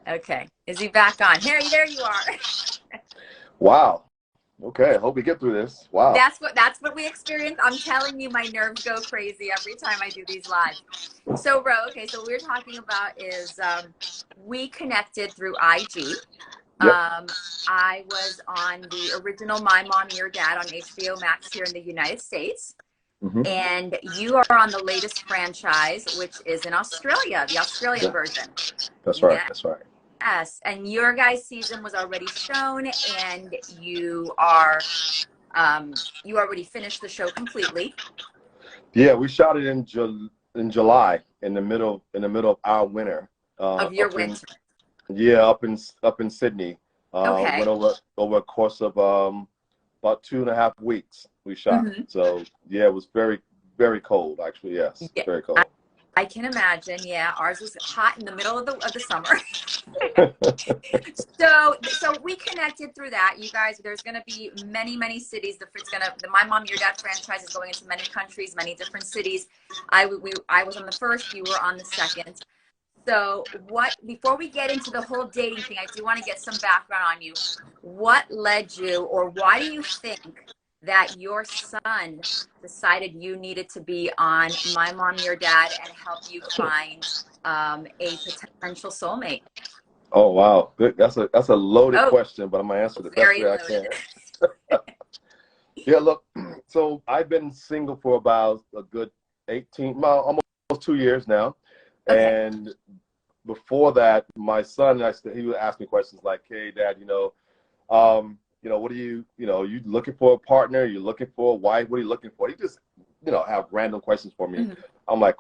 Okay. Is he back on? Harry, there you are. Wow. Okay. I hope we get through this. Wow. That's what we experience. I'm telling you, my nerves go crazy every time I do these lives. So, Ro, okay, so what we're talking about is we connected through IG. Yep. I was on the original My Mom, Your Dad on HBO Max here in the United States. Hmm. And you are on the latest franchise, which is in Australia, the Australian Yeah. version. That's right. Yeah. That's right. Yes, and your guys' season was already shown, and you already finished the show completely. Yeah, we shot it in July, in the middle of our winter. Of your Up in winter. Yeah, up in Sydney. Okay. Went over a course of about 2.5 weeks. We shot. Hmm. So yeah, it was very very cold actually. Yes, Yeah, very I, cold. I can imagine. Yeah, ours was hot in the middle of the summer. So we connected through that. You guys, there's going to be many cities. The My Mom Your Dad franchise is going into many countries, many different cities. I was on the first. You were on the second. So before we get into the whole dating thing, I do want to get some background on you. What led you, or why do you think that your son decided you needed to be on My Mom, Your Dad and help you find a potential soulmate? Oh wow, that's a loaded Oh, question, but I'm gonna answer the best very way I loaded. can. Yeah, look, so I've been single for about a good 18, well, almost 2 years now, Okay. and before that, my son, he would ask me questions like, "Hey, Dad, what are you looking for a partner? You looking for a wife? What are you looking for?" He just, have random questions for me. Hmm. I'm like,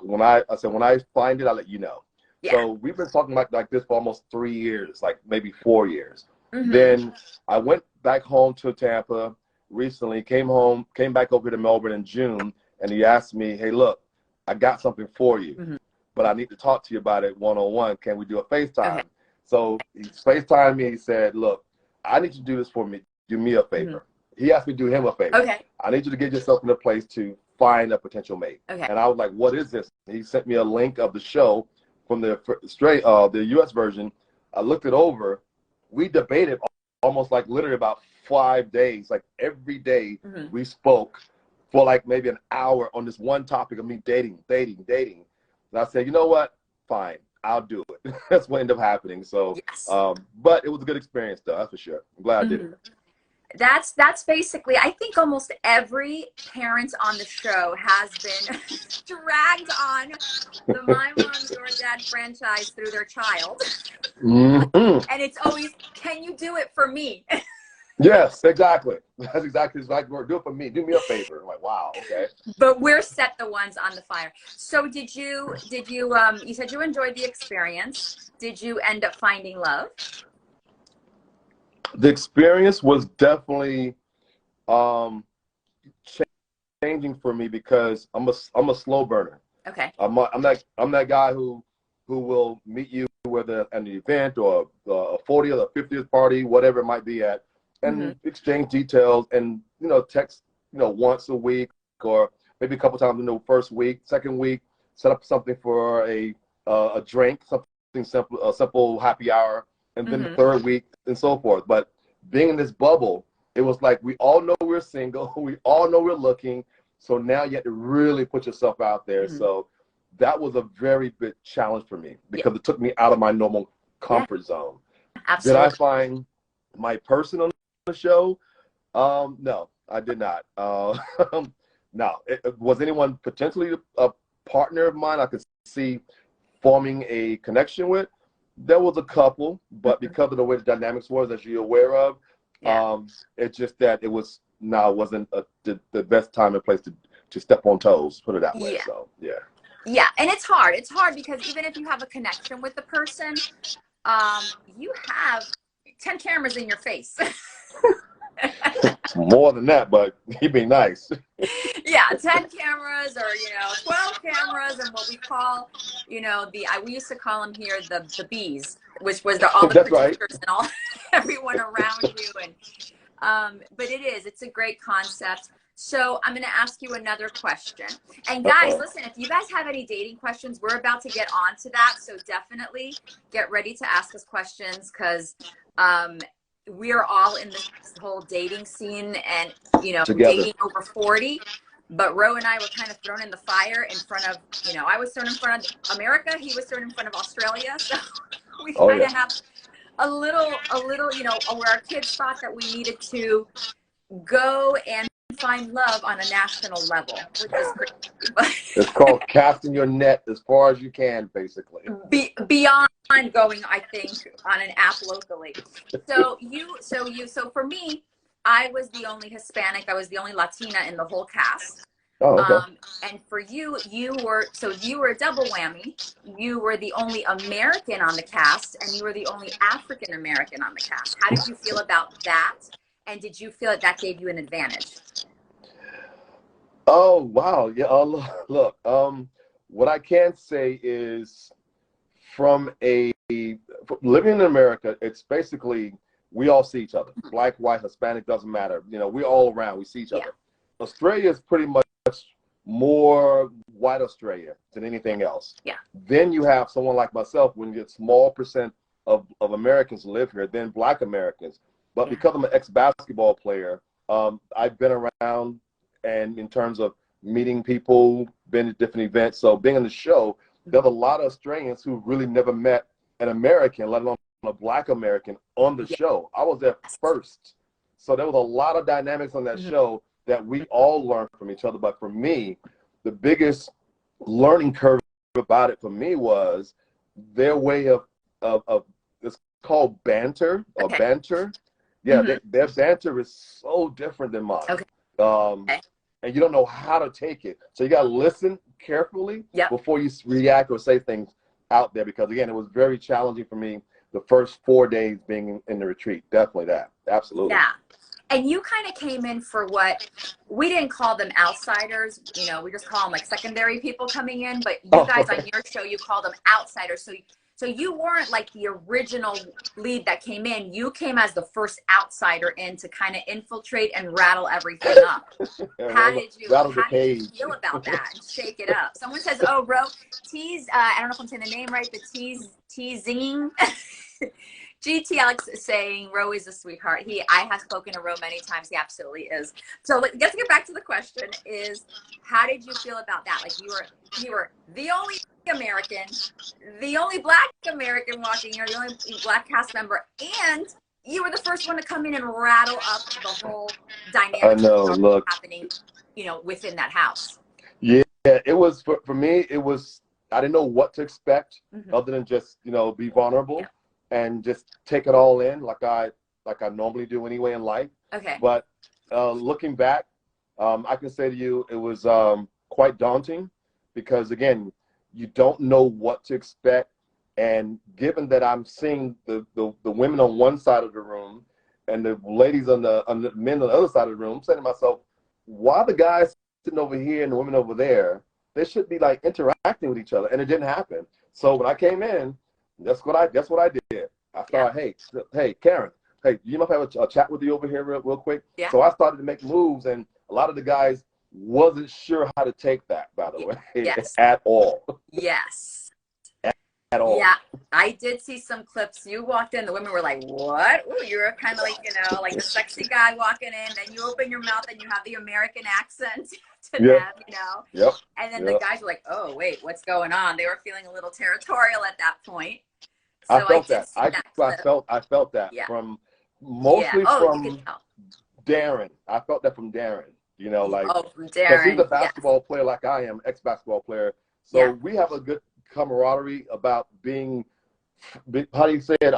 I said, when I find it, I'll let you know. Yeah. So we've been talking like this for almost 3 years, like maybe 4 years. Hmm. Then I went back home to Tampa recently, came back over to Melbourne in June, and he asked me, "Hey, look, I got something for you, Hmm. but I need to talk to you about it one-on-one. Can we do a Okay. FaceTime?" So he FaceTimed me. He said, "Look, I need you to do this for me. Do me a Hmm. favor." He asked me to do him a favor. Okay. "I need you to get yourself in a place to find a potential mate." Okay. And I was like, "What is this?" He sent me a link of the show from the U.S. version. I looked it over. We debated almost like literally about 5 days. Like every day Hmm. we spoke for like maybe an hour on this one topic of me dating. And I said, "You know what? Fine, I'll do it." That's what ended up happening. So, Yes. but it was a good experience, though. That's for sure. I'm glad I did it. Hmm. That's basically, I think almost every parent on the show has been dragged on the My Mom Your Dad franchise through their child. Hmm. And it's always, can you do it for me? Yes, exactly. That's exactly like, do it for me. Do me a favor. I'm like, wow, okay. But we're set the ones on the fire. So you said you enjoyed the experience. Did you end up finding love? The experience was definitely um, changing for me because I'm a slow burner. Okay. I'm that guy who will meet you whether at an event or a 40th or 50th party, whatever it might be at, Hmm. and exchange details and text once a week or maybe a couple times in the first week, second week, set up something for a drink, something simple, a simple happy hour, and then the Hmm. third week and so forth. But being in this bubble, it was like we all know we're single, we all know we're looking, so now you have to really put yourself out there. Hmm. So that was a very big challenge for me Yeah. because it took me out of my normal Yeah. comfort zone. Did I Absolutely. find my person on the show? No, I did not. No, was anyone potentially a partner of mine I could see forming a connection with? There was a couple, but Hmm. because of the way the dynamics was, as you're aware of, Yeah. it's just that it wasn't the best time and place to step on toes, put it that way. Yeah. So yeah. Yeah. And it's hard. It's hard because even if you have a connection with the person, you have 10 cameras in your face. More than that, but he'd be nice. Yeah, 10 cameras or 12 cameras and what we call, we used to call them here the bees, which was all the That's right. producers and all everyone around you. And but it's a great concept. So I'm going to ask you another question. And guys, Uh-oh. listen, if you guys have any dating questions, we're about to get on to that. So definitely get ready to ask us questions, because we are all in this whole dating scene and, you know, Together. dating over 40. But Ro and I were kind of thrown in the fire in front of, you know, I was thrown in front of America. He was thrown in front of Australia. So we Oh kind yeah. of have a little, you know, where our kids thought that we needed to go and find love on a national level, which is crazy. It's called casting your net as far as you can, basically. Beyond going, I think, on an app locally. So for me, I was the only Hispanic. I was the only Latina in the whole cast. Oh, okay. And for you, you were a double whammy. You were the only American on the cast, and you were the only African American on the cast. How did you feel about that? And did you feel that gave you an advantage? Oh wow. Yeah. Look. What I can say is, from living in America, it's basically we all see each other. Black, white, Hispanic, doesn't matter. You know, we're all around. We see each other. Australia is pretty much more white Australia than anything else. Yeah. Then you have someone like myself, when you get small percent of Americans live here, then Black Americans. But because I'm an ex-basketball player, I've been around, and in terms of meeting people, been to different events. So being on the show, there's a lot of Australians who really never met an American, let alone a Black American, on the show. I was there first. So there was a lot of dynamics on that show that we all learned from each other. But for me, the biggest learning curve about it for me was their way of it's called banter or banter. Yeah, their banter is so different than mine. And you don't know how to take it. So you got to listen carefully before you react or say things out there, because again, it was very challenging for me the first 4 days being in the retreat. Definitely that. Absolutely. Yeah. And you kind of came in for what we didn't call them outsiders, you know, we just call them like secondary people coming in. But you guys on your show, you call them outsiders. So you weren't like the original lead that came in. You came as the first outsider in to kind of infiltrate and rattle everything up. How did you feel about that and shake it up? Someone says, "Oh, Ro, tease." I don't know if I'm saying the name right, but teasing. GT Alex is saying Ro is a sweetheart. I have spoken to Ro many times. He absolutely is. So let's get back to the question: is how did you feel about that? Like you were the only American, the only Black American walking, you're the only Black cast member, and you were the first one to come in and rattle up the whole dynamic. I know. Look, happening, you know, within that house. Yeah, it was for me. It was, I didn't know what to expect other than just, you know, be vulnerable and just take it all in like I normally do anyway in life. Okay. But looking back, I can say to you it was quite daunting, because again, you don't know what to expect. And given that I'm seeing the women on one side of the room and the ladies on the men on the other side of the room, I'm saying to myself, why are the guys sitting over here and the women over there? They should be like interacting with each other, and it didn't happen. So when I came in, that's what I did. I thought, hey, Karen, hey, you might have a chat with you over here real quick. Yeah. So I started to make moves, and a lot of the guys wasn't sure how to take that, by the way, at all. Yes. At all. Yeah, I did see some clips. You walked in, the women were like, what? Ooh, you're kind of like, you know, like the sexy guy walking in, then you open your mouth and you have the American accent to them, you know? Yep. And then the guys were like, oh, wait, what's going on? They were feeling a little territorial at that point. So I felt that. I felt that from mostly from Darren. I felt that from Darren. You know, like, from Darren. He's a basketball player like I am, ex-basketball player. So we have a good camaraderie about being, how do you say it?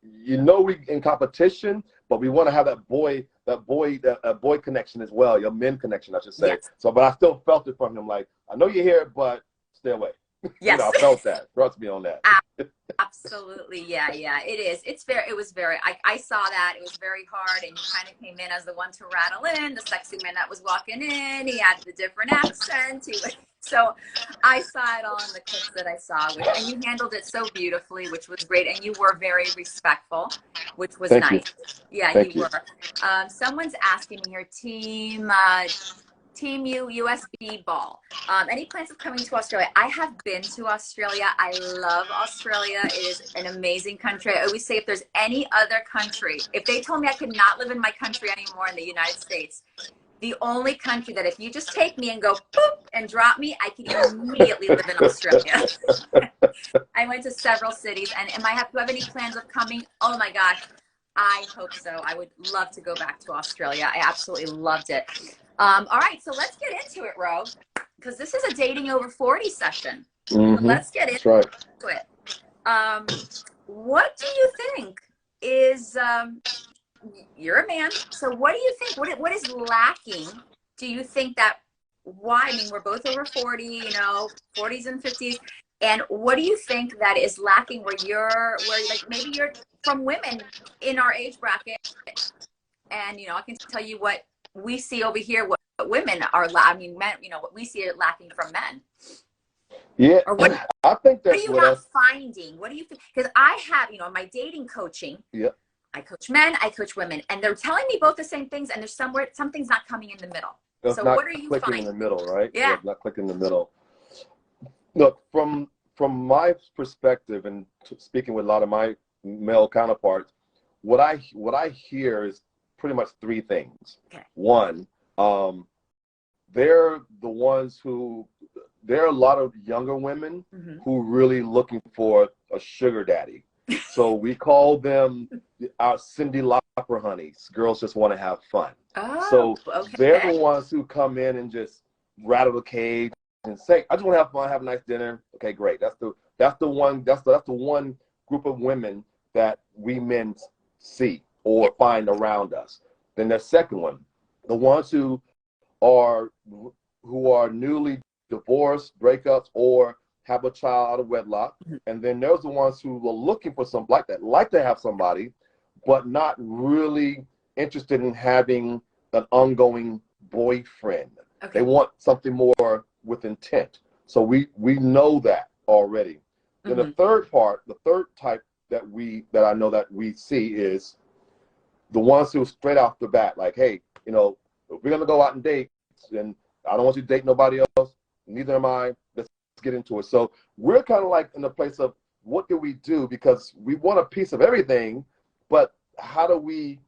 You know, we in competition, but we want to have that boy connection as well, your men connection, I should say. Yes. So, but I still felt it from him. Like, I know you're here, but stay away. You know, Yes. I felt that. Trust me on that. Absolutely. Yeah, yeah, it is. It was very, I saw that. It was very hard. And you kind of came in as the one to rattle in, the sexy man that was walking in. He had the different accent. So I saw it all in the clips that I saw, and you handled it so beautifully, which was great. And you were very respectful, which was Thank you. nice. Yeah, you Thank you. were. Someone's asking me here, Team USB ball. Any plans of coming to Australia? I have been to Australia. I love Australia. It is an amazing country. I always say if there's any other country, if they told me I could not live in my country anymore in the United States, the only country that if you just take me and go boop and drop me, I could immediately live in Australia. I went to several cities, and do I have any plans of coming? Oh my gosh, I hope so. I would love to go back to Australia. I absolutely loved it. All right, so let's get into it, Ro, because this is a dating over 40 session. Mm-hmm. Let's get into right. it. What do you think is, you're a man, so what do you think, what is lacking? Do you think that, why, I mean, we're both over 40, you know, 40s and 50s, and what do you think that is lacking where like, maybe you're from women in our age bracket, and, you know, I can tell you what we see over here, what women are, men, you know, what we see it lacking from men. Yeah, or what, I think that's what are you not finding? What do you think? Because I have, you know, my dating coaching, yeah. I coach men, I coach women, and they're telling me both the same things, and there's something's not coming in the middle. It's so not what are you clicking finding? in the middle, right? Yeah. Not clicking in the middle. Look, from my perspective, and speaking with a lot of my male counterparts, what I hear is pretty much three things. Okay. One, they're the ones who, there are a lot of younger women Mm-hmm. who really looking for a sugar daddy. So we call them our Cindy Lauper honeys. Girls just want to have fun. Oh, so okay. They're the ones who come in and just rattle the cage and say, "I just want to have fun, have a nice dinner." Okay, great. That's the one group of women that we men see or find around us. Then the second one, the ones who are newly divorced, breakups, or have a child out of wedlock. Mm-hmm. And then there's the ones who are looking for something like that, like to have somebody, but not really interested in having an ongoing boyfriend. Okay. They want something more with intent. So we know that already. Mm-hmm. Then the third type that I know that we see is the ones who are straight off the bat, like, hey, you know, if we're gonna go out and date, and I don't want you to date nobody else, neither am I. Let's get into it. So we're kind of like in the place of, what do we do? Because we want a piece of everything, but how do we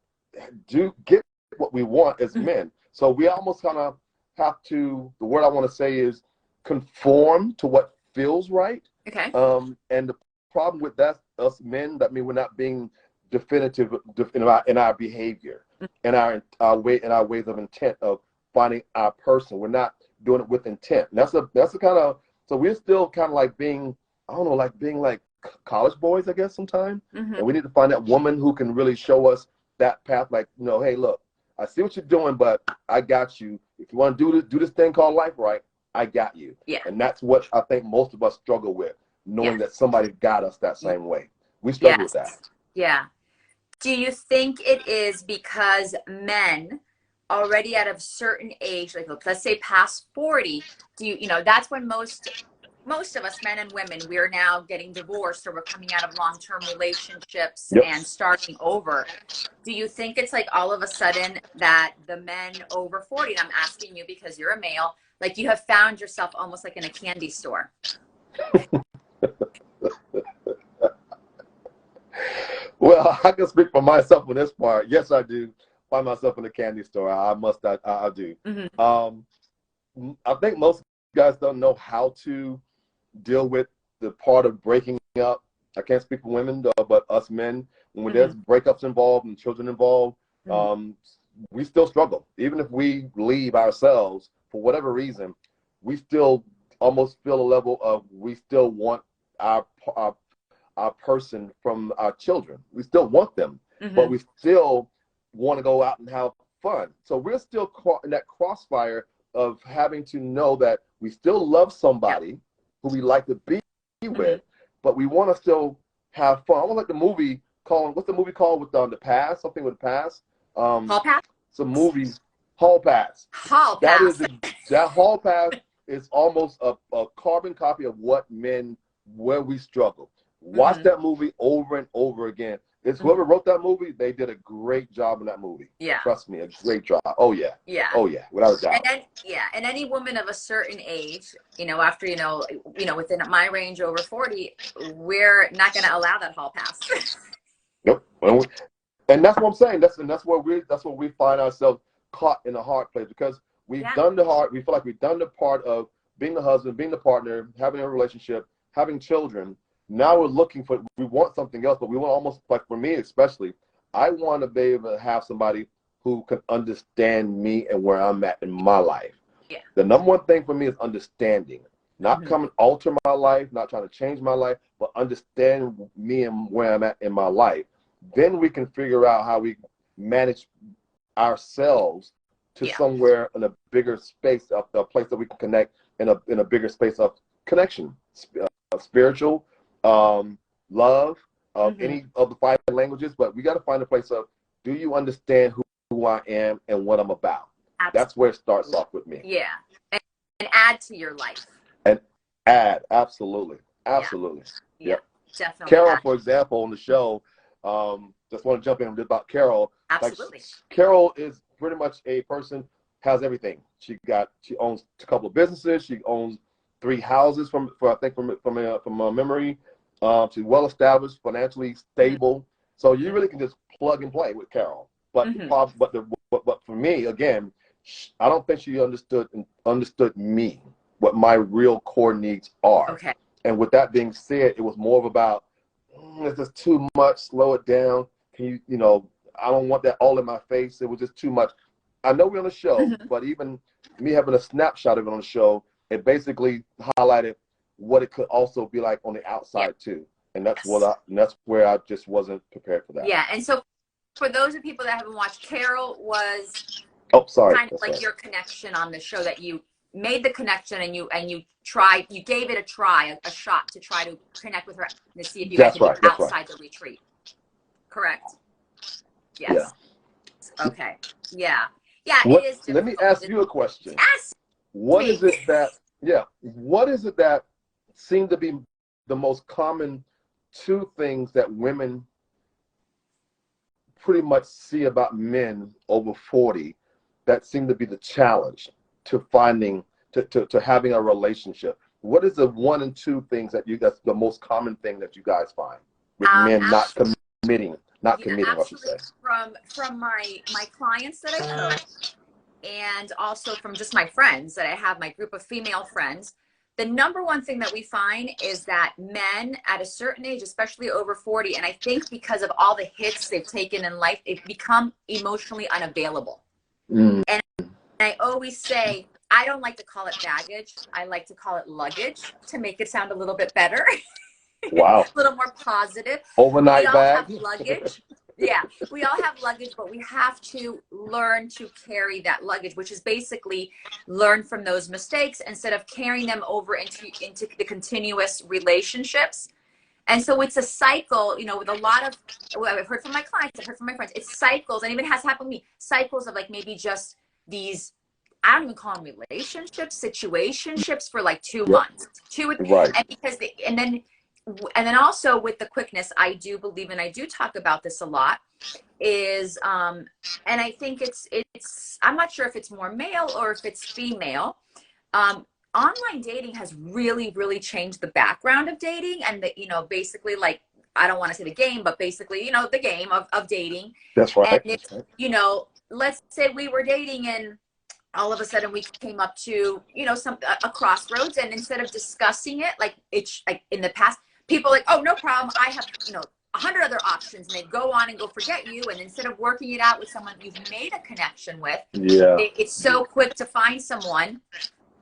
get what we want as men? So we almost kind of have to, the word I want to say is conform to what feels right. Okay. And the problem with that, us men, that mean we're not being definitive in our behavior, and our ways of intent of finding our person. We're not doing it with intent. And that's the kind of, so we're still kind of like being, I don't know, like being like college boys, I guess, sometimes. Mm-hmm. And we need to find that woman who can really show us that path. Like, you know, hey, look, I see what you're doing, but I got you. If you want to do this thing called life right, I got you. Yeah. And that's what I think most of us struggle with, knowing that somebody got us that same way. We struggle with that. Yeah. Do you think it is because men already at a certain age, like let's say past 40, you know, that's when most of us, men and women, we are now getting divorced, or we're coming out of long-term relationships and starting over. Do you think it's like all of a sudden that the men over 40, and I'm asking you because you're a male, like you have found yourself almost like in a candy store? Well, I can speak for myself on this part. Yes, I do find myself in a candy store. I do. Mm-hmm. I think most guys don't know how to deal with the part of breaking up. I can't speak for women, but us men, when there's breakups involved and children involved, we still struggle. Even if we leave ourselves for whatever reason, we still almost feel a level of, we still want our person from our children. We still want them, but we still want to go out and have fun. So we're still caught in that crossfire of having to know that we still love somebody, who we like to be with, but we want to still have fun. I want like the movie called, what's the movie called with the past? Something with the past. Hall pass. Some movies. Hall Pass. Hall That pass. is that Hall Pass is almost a carbon copy of where we struggle. Watch that movie over and over again. It's whoever wrote that movie, they did a great job in that movie. Yeah. Trust me, a great job. Oh yeah. Yeah. Oh yeah, without a doubt. And then, and any woman of a certain age, after within my range over 40, we're not going to allow that hall pass. Nope. And that's what I'm saying. That's where we find ourselves caught in a hard place, because we've done the hard. We feel like we've done the part of being the husband, being the partner, having a relationship, having children. Now we want something else, but we want, almost like for me especially, I want to be able to have somebody who can understand me and where I'm at in my life. Yeah. The number one thing for me is understanding. Not come and alter my life, not trying to change my life, but understand me and where I'm at in my life. Then we can figure out how we manage ourselves to somewhere in a bigger space, a place that we can connect in a bigger space of connection, spiritual, love, any of the five languages. But we got to find a place of, do you understand who I am and what I'm about? Absolutely. That's where it starts off with me. Yeah, and add to your life. And add, absolutely. Yeah, yep. Definitely. Carol, for example, on the show, just want to jump in about Carol. Absolutely. Like, Carol is pretty much a person, has everything. She owns a couple of businesses. She owns 3 houses from memory. She's well established, financially stable. So you really can just plug and play with Carol. But but for me, again, I don't think she understood me, what my real core needs are. Okay. And with that being said, it was more of about, it's just too much, slow it down. Can you, I don't want that all in my face. It was just too much. I know we're on the show, but even me having a snapshot of it on the show, it basically highlighted what it could also be like on the outside too. And that's that's where I just wasn't prepared for that. Yeah. And so for those of people that haven't watched, Carol was kind of like your connection on the show, that you made the connection and you gave it a shot to try to connect with her to see if you guys could be outside the retreat. Correct? Yes. Yeah. Okay. Yeah. Yeah, it is difficult. Let me ask you a question. What is it that seem to be the most common 2 things that women pretty much see about men over 40 that seem to be the challenge to finding, to having a relationship? What is the 1 and 2 things that's the most common thing that you guys find with men not committing, I should say? From my clients that I coach, and also from just my friends that I have, my group of female friends, the number one thing that we find is that men at a certain age, especially over 40, and I think because of all the hits they've taken in life, they've become emotionally unavailable. And I always say, I don't like to call it baggage. I like to call it luggage to make it sound a little bit better. Wow. A little more positive. Overnight bag. We all have luggage. Yeah, we all have luggage, but we have to learn to carry that luggage, which is basically learn from those mistakes instead of carrying them over into the continuous relationships. And so it's a cycle, with a lot of, I've heard from my clients, I've heard from my friends, it's cycles, and even has happened to me, cycles of like maybe just these, I don't even call them relationships, situationships for like 2 months. And then also with the quickness, I do believe, and I do talk about this a lot, is, and I think it's, I'm not sure if it's more male or if it's female. Online dating has really, really changed the background of dating, and basically, like, I don't want to say the game, but basically, the game of dating. That's right. And it's, let's say we were dating and all of a sudden we came up to, a crossroads, and instead of discussing it, like it's like in the past, people are like, oh, no problem, I have, 100 other options, and they go on and go forget you. And instead of working it out with someone you've made a connection with, it's so quick to find someone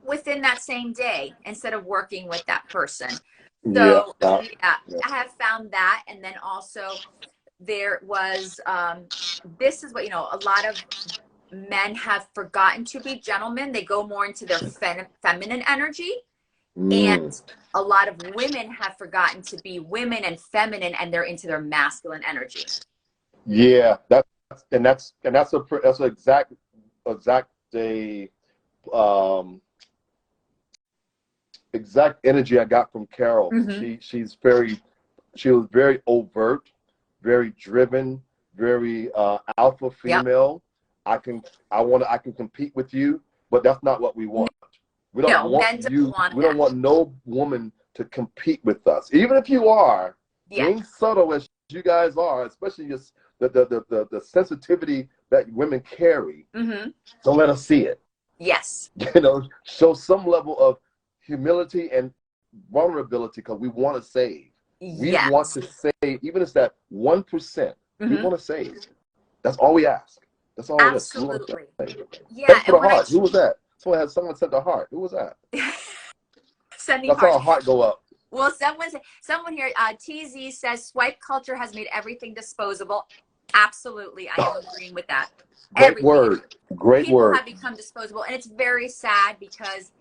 within that same day instead of working with that person. So I have found that. And then also there was, this is what, a lot of men have forgotten to be gentlemen. They go more into their feminine energy. And Mm. a lot of women have forgotten to be women and feminine, and they're into their masculine energy. Yeah, that's a exact a um exact energy I got from Carol. Mm-hmm. She was very overt, very driven, very alpha Yep. female. I can compete with you, but that's not what we want. We don't No, want men don't you. want We don't that. want no woman to compete with us, even if you are Yeah. being subtle as you guys are, especially just the sensitivity that women carry. Mm-hmm. Don't let us see it. Yes. Show some level of humility and vulnerability because we want to save. We want Yes. to save, even if it's that 1%. We Mm-hmm. want to save. That's all we ask. That's all it is. We want to Absolutely. save. Yeah. Thanks for And the when I heart. Who was that? Someone sent the heart. Who was that? sending I saw hearts. a heart go up. Well, someone here, TZ says swipe culture has made everything disposable. Absolutely. I am agreeing with that. Great Everything. word. Great People word. have become disposable, and it's very sad because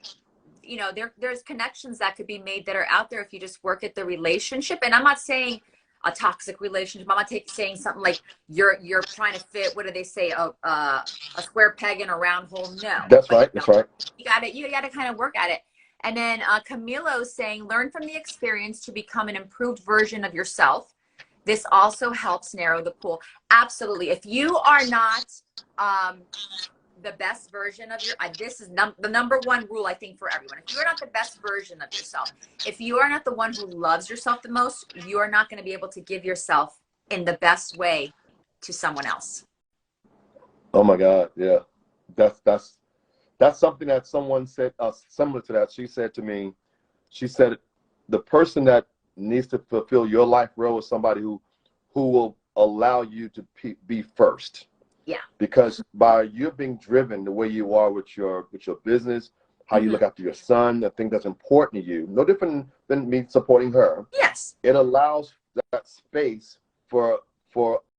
there's connections that could be made that are out there if you just work at the relationship. And I'm not saying a toxic relationship. I'm not saying something like you're trying to fit, what do they say, a square peg in a round hole. No, That's but right. That's right. you gotta kind of work at it. And then Camilo saying, learn from the experience to become an improved version of yourself. This also helps narrow the pool. Absolutely. If you are not the best version of this is the number one rule, I think, for everyone. If you're not the best version of yourself, if you are not the one who loves yourself the most, you are not going to be able to give yourself in the best way to someone else. Oh my God. Yeah. That's something that someone said similar to that. She said to me, she said, the person that needs to fulfill your life role is somebody who will allow you to be first. Yeah. Because by you being driven the way you are with your business, how you look after your son, the thing that's important to you, no different than me supporting her. Yes. It allows that space for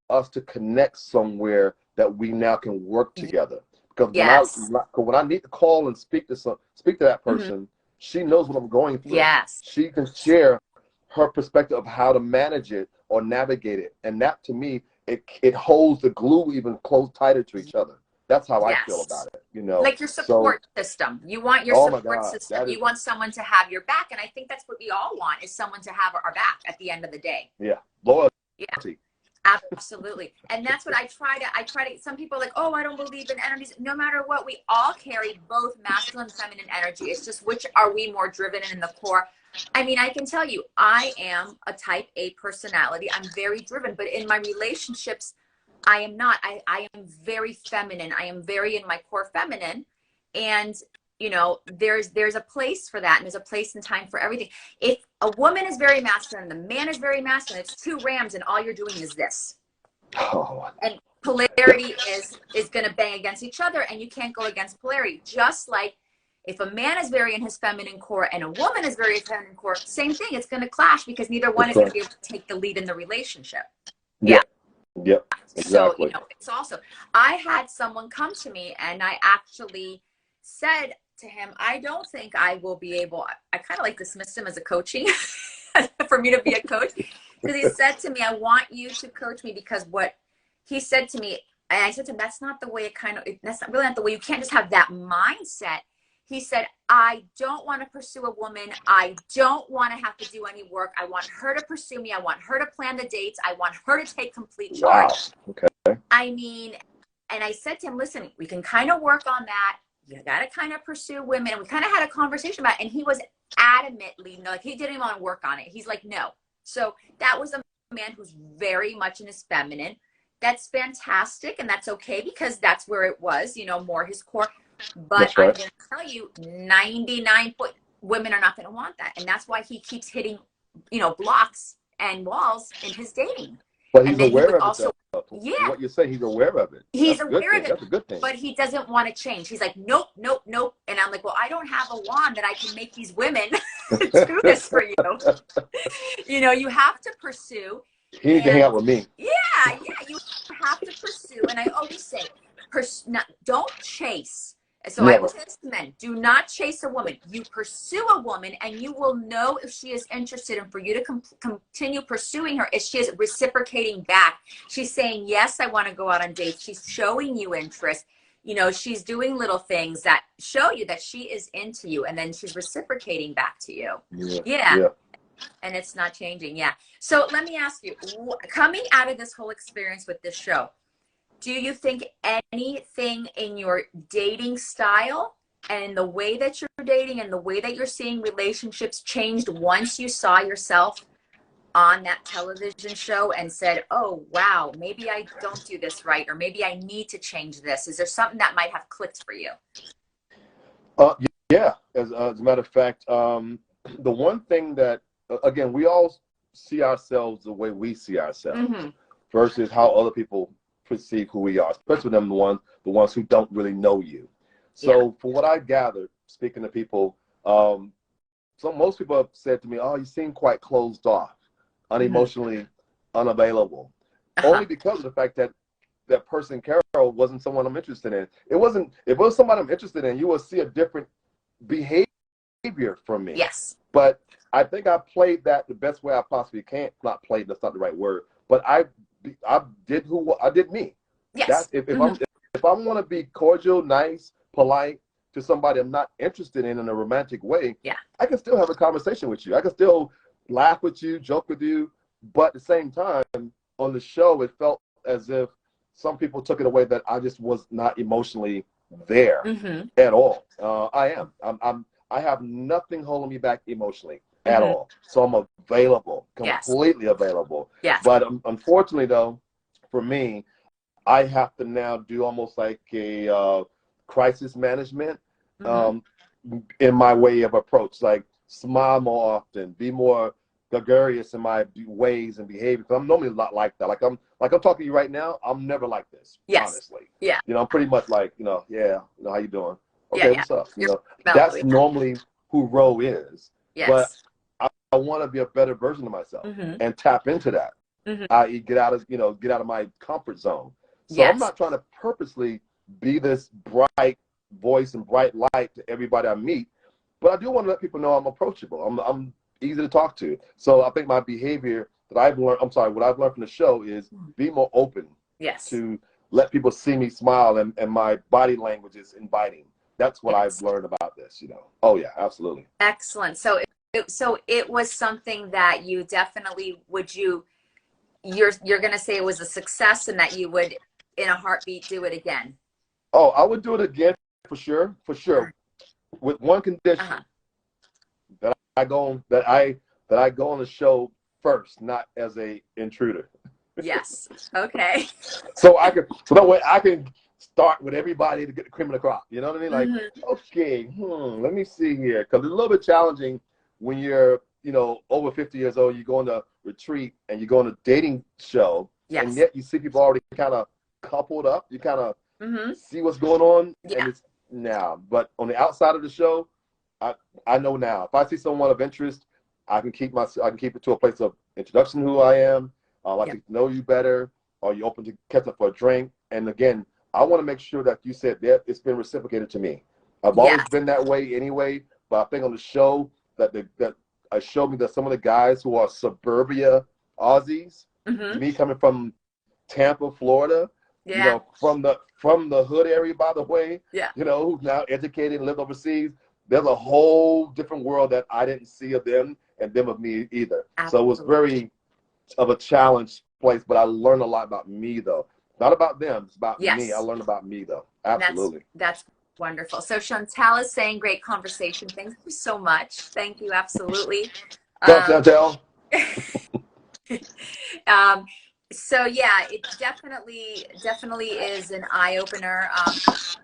us to connect somewhere that we now can work together. Because Yes. when I need to call and speak to that person, she knows what I'm going through. Yes. She can share her perspective of how to manage it or navigate it, and that to me, it holds the glue even close tighter to each other. That's how I feel about it. Like your So, support system. You want your oh my support God, system. You want someone to have your back, and I think that's what we all want, is someone to have our back at the end of the day. yeah, loyalty. Yeah. Absolutely. And that's what I try to, some people are like, oh, I don't believe in energies. No matter what, we all carry both masculine and feminine energy. It's just, which are we more driven in the core? I mean, I can tell you, I am a type A personality. I'm very driven, but in my relationships, I am not. I am very feminine. I am very in my core feminine. And there's a place for that, and there's a place and time for everything. If a woman is very masculine, the man is very masculine, it's two rams, and all you're doing is this. Oh. And polarity is going to bang against each other, and you can't go against polarity. Just like if a man is very in his feminine core and a woman is very feminine core, same thing. It's going to clash because neither one is going to be able to take the lead in the relationship. Yeah. Yep. Exactly. So, it's also, I had someone come to me, and I actually said to him, I don't think I will be able, I kind of like dismissed him as a coaching for me to be a coach, because he said to me, I want you to coach me, because what he said to me, and I said to him, that's not the way that's not really not the way, you can't just have that mindset. He said, I don't want to pursue a woman. I don't want to have to do any work. I want her to pursue me. I want her to plan the dates. I want her to take complete charge. Wow. Okay. I mean, and I said to him, listen, we can kind of work on that. You got to kind of pursue women. And we kind of had a conversation about it. And he was adamantly, no, like he didn't even want to work on it. He's like, no. So that was a man who's very much in his feminine. That's fantastic. And that's okay, because that's where it was, more his core. But right. I'm going to tell you, 99 women are not going to want that. And that's why he keeps hitting, blocks and walls in his dating. But he's aware of it, though. Yeah. What you say, he's aware of it. He's aware of it. That's a good thing. But he doesn't want to change. He's like, nope, nope, nope. And I'm like, well, I don't have a wand that I can make these women do this for you. You have to pursue. He needs to hang out with me. Yeah, you have to pursue. And I always say, don't chase. So I Never. always say this to men, do not chase a woman. You pursue a woman and you will know if she is interested, and for you to continue pursuing her if she is reciprocating back. She's saying, yes, I want to go out on dates. She's showing you interest. You know, she's doing little things that show you that she is into you, and then she's reciprocating back to you. Yeah. Yeah. Yeah. And it's not changing. Yeah. So let me ask you, coming out of this whole experience with this show, do you think anything in your dating style and in the way that you're dating and the way that you're seeing relationships changed once you saw yourself on that television show and said, oh, wow, maybe I don't do this right, or maybe I need to change this? Is there something that might have clicked for you? Yeah. As a matter of fact, the one thing that, again, we all see ourselves the way we see ourselves versus how other people perceive who we are, especially them the ones who don't really know you. So from what I gathered, speaking to people, most people have said to me, "Oh, you seem quite closed off, unemotionally unavailable," only because of the fact that that person, Carol, wasn't someone I'm interested in. It wasn't. If it was somebody I'm interested in, you will see a different behavior from me. Yes. But I think I played that the best way I possibly can. Not played, that's not the right word. But I did me. Yes. That's if I want to be cordial, nice, polite to somebody I'm not interested in a romantic way, I can still have a conversation with you. I can still laugh with you, joke with you. But at the same time, on the show, it felt as if some people took it away that I just was not emotionally there at all. I am. I have nothing holding me back emotionally at all. So I'm available, completely available. Yes. But unfortunately, though, for me, I have to now do almost like a crisis management in my way of approach. Like smile more often, be more gregarious in my ways and behavior. Because I'm normally not like that. Like I'm talking to you right now. I'm never like this. Honestly. Yeah. You know, I'm pretty much like, how you doing? Okay, what's up? You're That's normally who Ro is. Yes. But I want to be a better version of myself and tap into that. I.e., get out of my comfort zone. So I'm not trying to purposely be this bright voice and bright light to everybody I meet, but I do want to let people know I'm approachable. I'm easy to talk to. So I think my behavior that what I've learned from the show is be more open to let people see me smile, and my body language is inviting. That's what I've learned about this, Oh yeah, absolutely. Excellent. So it was something that you definitely you're going to say it was a success, and that you would in a heartbeat do it again. Oh, I would do it again for sure, with one condition. That I go on the show first, not as a intruder. Yes. Okay. So that way I can start with everybody to get the cream of the crop. You know what I mean? Like, okay, let me see here, because it's a little bit challenging when you're over 50 years old. You go on a retreat and you go on a dating show, and yet you see people already kind of coupled up. You kind of see what's going on, and it's but on the outside of the show, I know now if I see someone of interest, I can keep it to a place of introduction, who I am. I like to know you better. Are you open to catch up for a drink? And again, I want to make sure that you said that it's been reciprocated to me. I've always been that way anyway, but I think on the show that showed me that some of the guys who are suburbia Aussies, me coming from Tampa, Florida, from the hood area, by the way, who's now educated and lived overseas, there's a whole different world that I didn't see of them and them of me either. Absolutely. So it was very of a challenge place, but I learned a lot about me, though. Not about them, it's about me. I learned about me, though. Absolutely. That's wonderful. So Chantel is saying, great conversation. Thank you so much. Thank you. Absolutely. Chantel. So yeah, it definitely is an eye opener.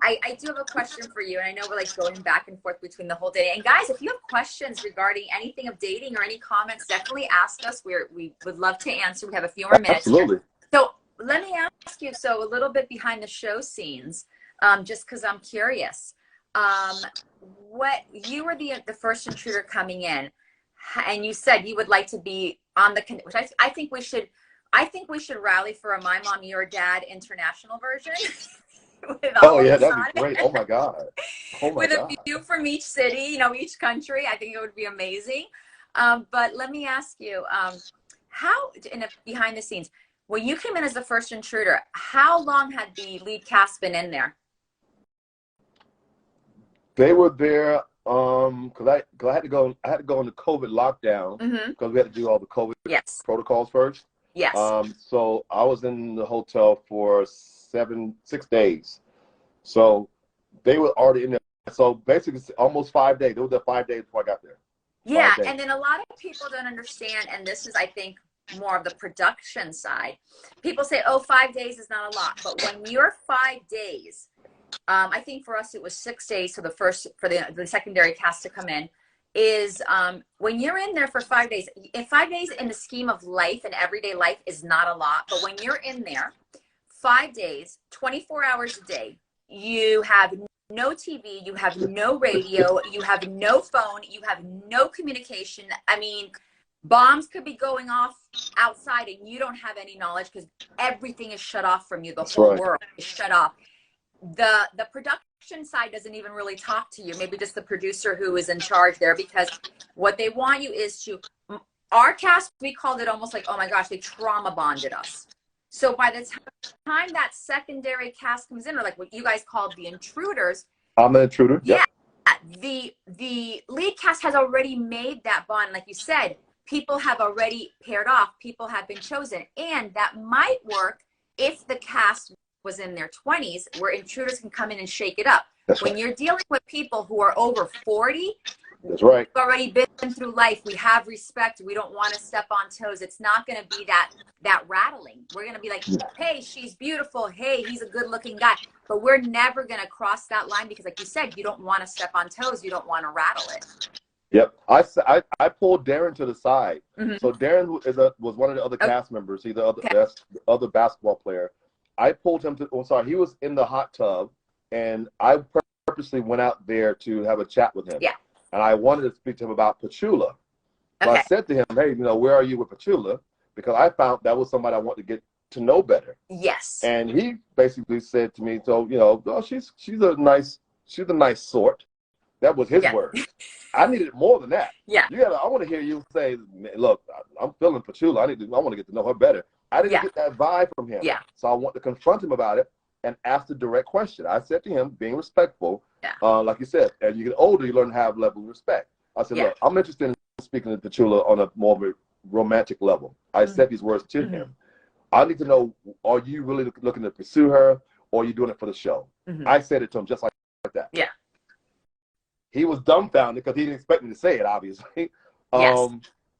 I do have a question for you, and I know we're like going back and forth between the whole day. And guys, if you have questions regarding anything of dating or any comments, definitely ask us. We would love to answer. We have a few more minutes. Absolutely. So let me ask you, so a little bit behind the show scenes, just because I'm curious. What you were the first intruder coming in, and you said you would like to be on the, which I think we should rally for a My Mom Your Dad international version. with Oh all of yeah, us that'd be on great. it, Oh my God. Oh my with a God. few from each city, each country. I think it would be amazing. But let me ask you, how in a, behind the scenes, when you came in as the first intruder, how long had the lead cast been in there? They were there cause I had to go into COVID lockdown Mm-hmm. because we had to do all the COVID Yes. protocols first. Yes. So I was in the hotel for 6 days. So they were already in there. So basically almost 5 days. They were there 5 days before I got there. Yeah, 5 days. and then a lot of people don't understand, and this is, I think, more of the production side. People say, oh, 5 days is not a lot. But when you're 5 days, I think for us it was 6 days for the secondary cast to come in, is when you're in there for 5 days, in 5 days in the scheme of life and everyday life is not a lot. But when you're in there 5 days, 24 hours a day, you have no TV, you have no radio, you have no phone, you have no communication. I mean, bombs could be going off outside and you don't have any knowledge because everything is shut off from you. The That's whole right. world is shut off. The production side doesn't even really talk to you. Maybe just the producer who is in charge there, because what they want you is to, our cast, we called it almost like, oh my gosh, they trauma bonded us. So by the time that secondary cast comes in, or like what you guys called the intruders, I'm an intruder. yeah, Yep. the lead cast has already made that bond. Like you said, people have already paired off, people have been chosen, and that might work if the cast was in their 20s, where intruders can come in and shake it up. That's When right. you're dealing with people who are over 40, That's right. we've already been through life. We have respect. We don't want to step on toes. It's not going to be that rattling. We're going to be like, hey, she's beautiful. Hey, he's a good looking guy. But we're never going to cross that line because, like you said, you don't want to step on toes. You don't want to rattle it. Yep. I pulled Darren to the side. Mm-hmm. So Darren was one of the other cast members. He's the other basketball player. I pulled him to. Oh, sorry. He was in the hot tub, and I purposely went out there to have a chat with him. Yeah. And I wanted to speak to him about Petula. So I said to him, hey, where are you with Petula? Because I found that was somebody I wanted to get to know better. Yes. And he basically said to me, so, oh, she's a nice sort. That was his word. I needed more than that. Yeah. I want to hear you say, look, I'm feeling Petula. I want to get to know her better. I didn't get that vibe from him. Yeah. So I want to confront him about it and ask the direct question. I said to him, being respectful, like you said, as you get older, you learn to have level of respect. I said, look, I'm interested in speaking to Petula on a more of a romantic level. I said these words to him. I need to know, are you really looking to pursue her, or are you doing it for the show? I said it to him just like that. Yeah. He was dumbfounded because he didn't expect me to say it, obviously. Yes.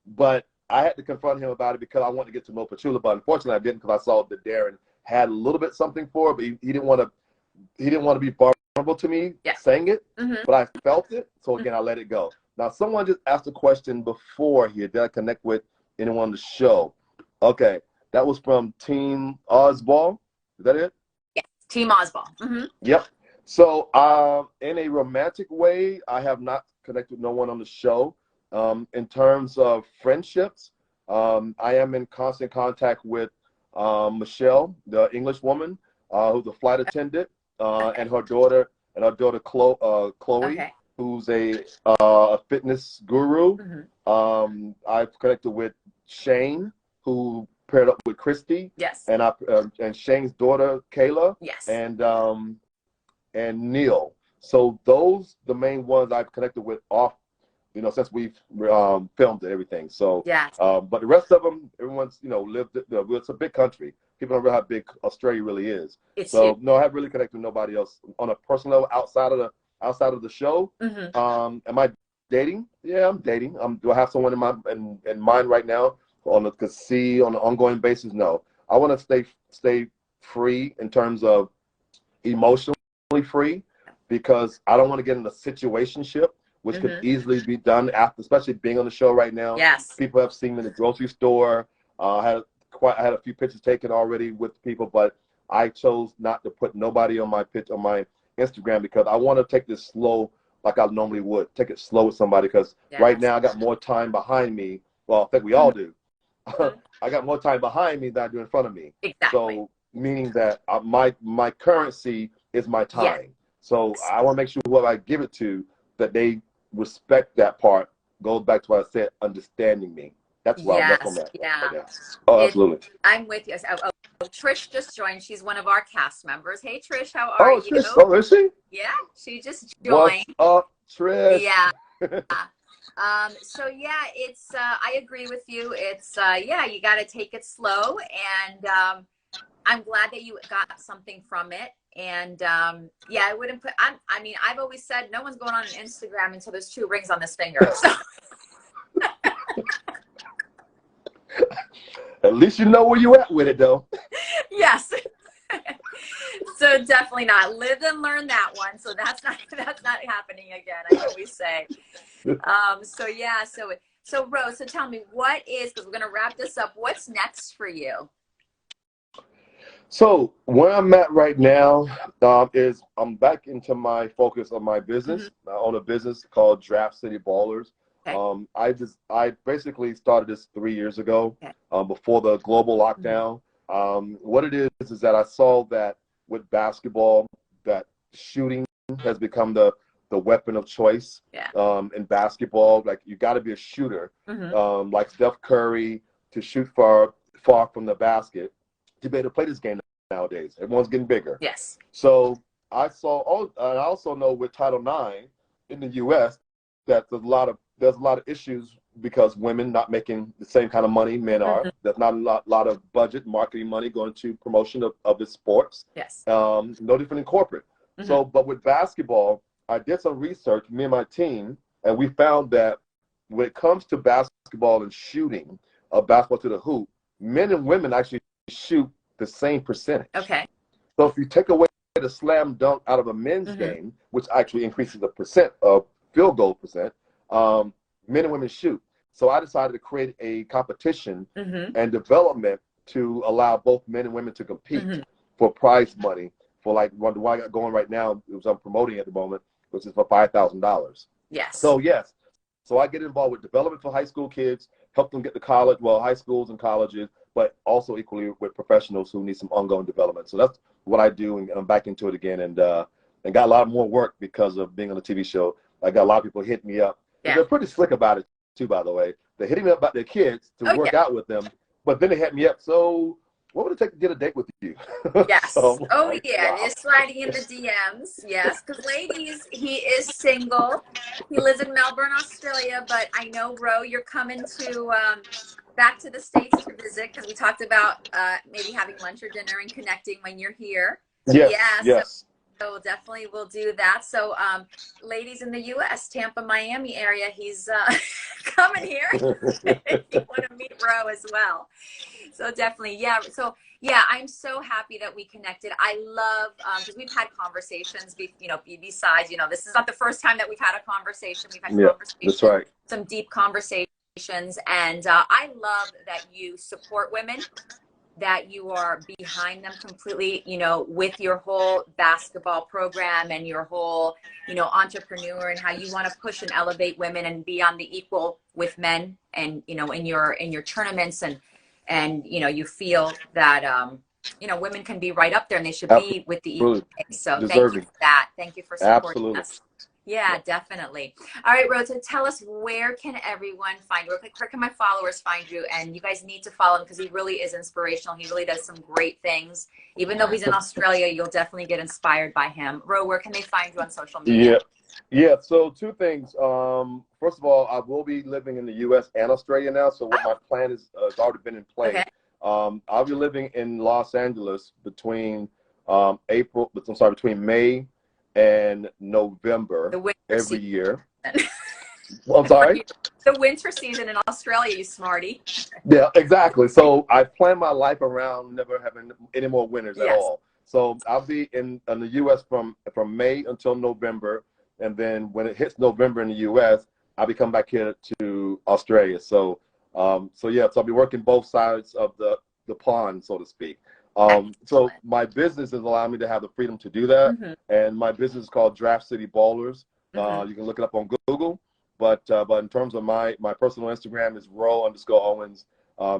But I had to confront him about it because I wanted to get to know Petula. But unfortunately, I didn't, because I saw that Darren had a little bit something for her, but he didn't want to be vulnerable to me saying it. But I felt it, so again, I let it go. Now, someone just asked a question before here. Did I connect with anyone on the show? Okay, that was from Team Ozball. Is that it? Yes, Team Ozball. Yep. So, in a romantic way, I have not connected with no one on the show. In terms of friendships, I am in constant contact with Michelle, the English woman, who's a flight attendant, and her daughter, Chloe, who's a fitness guru. I've connected with Shane, who paired up with Christy. Yes. And Shane's daughter, Kayla. Yes. And Neil. So those the main ones I've connected with off, since we've filmed and everything. So but the rest of them, everyone's lived. It's a big country. People don't realize how big Australia really is. No, I haven't really connected with nobody else on a personal level outside of the show. Am I dating? Yeah, I'm dating. Do I have someone in mind right now on an ongoing basis? No. I want to stay free in terms of emotionally free, because I don't want to get in a situationship, which could easily be done after, especially being on the show right now. Yes. People have seen me in the grocery store. I had a few pictures taken already with people, but I chose not to put nobody on my Instagram because I want to take this slow, like I normally would. Take it slow with somebody, because right now I got more time behind me. Well, I think we all do. I got more time behind me than I do in front of me. Exactly. So meaning that my currency is my Yes. time. So I want to make sure whoever I give it to, that they respect that part. Goes back to what I said, understanding me. That's where I'm Yes. at Yeah. right now. Oh, It, absolutely. I'm with you. Trish just joined. She's one of our cast members. Hey, Trish, how are Oh, you? Trish. Oh, is she? Yeah, she just joined. What's up, Trish? Yeah. So yeah, it's I agree with you. It's yeah, you got to take it slow, and I'm glad that you got something from it. And yeah, I wouldn't put. I mean, I've always said no one's going on an Instagram until there's 2 rings on this finger. So At least you know where you at with it, though. yes. So definitely not. Live and learn that one. So that's not happening again, I always say. So yeah, so Rose, so tell me, what is, because we're gonna wrap this up, what's next for you? So where I'm at right now is I'm back into my focus of my business. I own a business called Draft City Ballers. Okay. I basically started this 3 years ago, Okay. before the global lockdown. What it is that I saw that with basketball, that shooting has become the weapon of choice. Yeah. In basketball, like you got to be a shooter, Mm-hmm. like Steph Curry, to shoot far from the basket to be able to play this game nowadays. Everyone's getting bigger. Yes. So I saw. Oh, and I also know with Title IX in the U.S. that there's a lot of issues because women not making the same kind of money men are. Mm-hmm. There's not a lot of budget marketing money going to promotion of the sports. Yes. No different in corporate. So, but with basketball, I did some research, me and my team, and we found that when it comes to basketball and shooting basketball to the hoop, men and women actually shoot the same percentage. Okay. So if you take away the slam dunk out of a men's game, which actually increases the percent of field goal percent, men and women shoot. So I decided to create a competition and development to allow both men and women to compete for prize money for like what I got going right now, which I'm promoting at the moment, which is for $5,000. Yes. So yes, so I get involved with development for high school kids, help them get to college, well, high schools and colleges, but also equally with professionals who need some ongoing development. So that's what I do, and I'm back into it again, and got a lot more work because of being on the TV show. I got a lot of people hitting me up. Yeah. They're pretty slick about it too, by the way. They're hitting me up about their kids to work out with them, but then they hit me up. So what would it take to get a date with you? Yes. So, Oh like, yeah, wow. they're sliding in the DMs. Yes, because ladies, he is single. He lives in Melbourne, Australia. But I know, Ro, you're coming to back to the States to visit because we talked about maybe having lunch or dinner and connecting when you're here. Yes, Yeah. yes. So definitely we'll do that. So ladies in the US, Tampa, Miami area, he's coming here. If you want to meet Ro as well. So definitely, yeah. So yeah, I'm so happy that we connected. I love because we've had conversations. Besides, this is not the first time that we've had a conversation. We've had conversations, that's right. some deep conversations, and I love that you support women, that you are behind them completely, with your whole basketball program and your whole, entrepreneur, and how you want to push and elevate women and be on the equal with men, and in your tournaments, and you feel that women can be right up there and they should be with the equal thing. So thank you for that. Thank you for supporting us. Yeah, definitely. All right, Rosa, tell us, where can everyone find you? Where can my followers find you? And you guys need to follow him because he really is inspirational. He really does some great things. Even though he's in Australia, you'll definitely get inspired by him. Ro, where can they find you on social media? Yeah. So 2 things. First of all, I will be living in the U.S. and Australia now. So what my plan is, it's already been in play. Okay. I'll be living in Los Angeles between between May and November every year. I'm sorry? The winter season in Australia, you smarty. Yeah, exactly. So I plan my life around never having any more winters at all. So I'll be in the U.S. from May until November, and then when it hits November in the U.S., I'll be coming back here to Australia. So so I'll be working both sides of the pond, so to speak. So my business is allowing me to have the freedom to do that, and my business is called Draft City Ballers. You can look it up on Google, but in terms of my personal Instagram is Ro_Owens.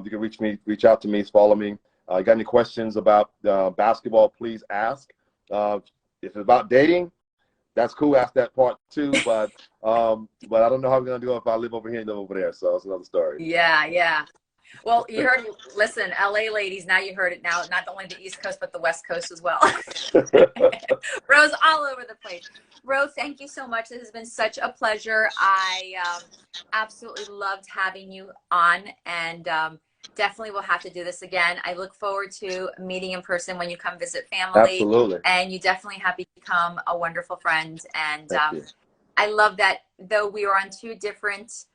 You can reach out to me, follow me. You got any questions about basketball? Please ask. if it's about dating, that's cool. Ask that part too. But I don't know how we're gonna do it if I live over here and live over there. So it's another story. Yeah, yeah. Well, you heard, listen, LA ladies, now you heard it now, not only the East Coast, but the West Coast as well. Rose all over the place. Rose, thank you so much. This has been such a pleasure. I absolutely loved having you on, and definitely we'll have to do this again. I look forward to meeting in person when you come visit family. Absolutely. And you definitely have become a wonderful friend. And Thank you. I love that though we were on two different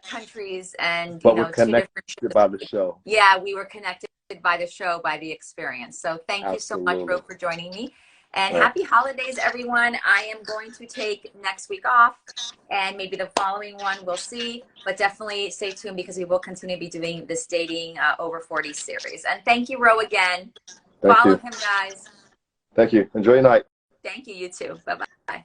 countries and But two different shows. By the show. Yeah, we were connected by the show, by the experience. So thank you so much, Absolutely. Ro, for joining me. And happy holidays, everyone. I am going to take next week off and maybe the following one, we'll see. But definitely stay tuned because we will continue to be doing this Dating Over 40 series. And thank you, Ro, again. Thank Follow you. him, guys. Thank you. Enjoy your night. Thank you. You too. Bye-bye.